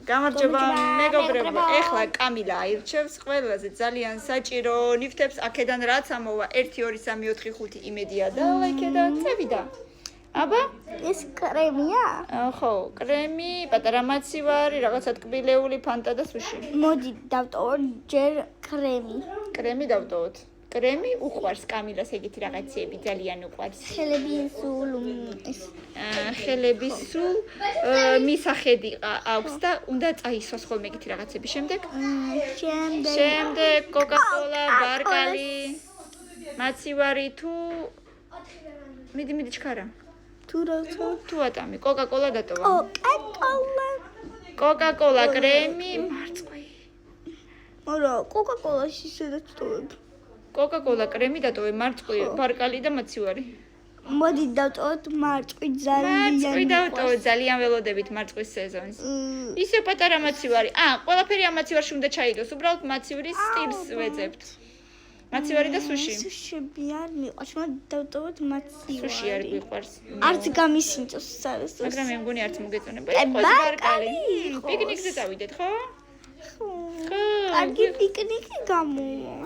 გამარჯობა მეგობრებო, ეხლა კამილა აირჩევს ყველაზე ძალიან საჭირო ნივთებს, აქედან რაც ამოვა 1 2 3 4 5 იმედია და ლაიქედა წევიდა. აბა? ეს კრემია? ხო, კრემი, პატარა მაცივარი, რაღაცა ტკბილეული, ფანტა და სუში. მოდი დავტოვოთ ჯერ კრემი. კრემი დავტოვოთ. კრემი უყვარს კამილას ეგეთი რაღაცები ძალიან უყვარს. ხელების სულ ეს ხელების სულ მისახედი აქვს და უნდა წაისვას ხოლმე ეგეთი რაღაცები. შემდეგ კოკა-კოლა, ბარკალი, მაცივარი თუ მიდი ჩქარა. თუ ატამი, კოკა-კოლა დატოვა. კოკა-კოლა, კრემი, მარწყვი. არა, კოკა-კოლაში სადაც ტოვებ. კოკა-კოლა, კრემი დატოვე, მარწყვი, ბარკალი და მაცივარი. მოდი დავტოვოთ მარწყვი მარწყვი დავტოვე, ძალიან ველოდებით მარწყვის სეზონს. ისე პატარა მაცივარი. ყველაფერი ამ მაცივარში უნდა ჩაიდოს, უბრალოდ მაცივრის სტილს ვეძებთ. მაცივარი და სუში. სუშები არ მიყვარს, მოდი დავტოვოთ მაცივარი. სუში არ მიყვარს. არც გამისინწოს სარეს. მაგრამ მე მგონი არც მოგეწონება. იყოს ბარკალი. პიკნიკზე წავიდეთ, ხო? კარგი პიკნიკი გამოვა.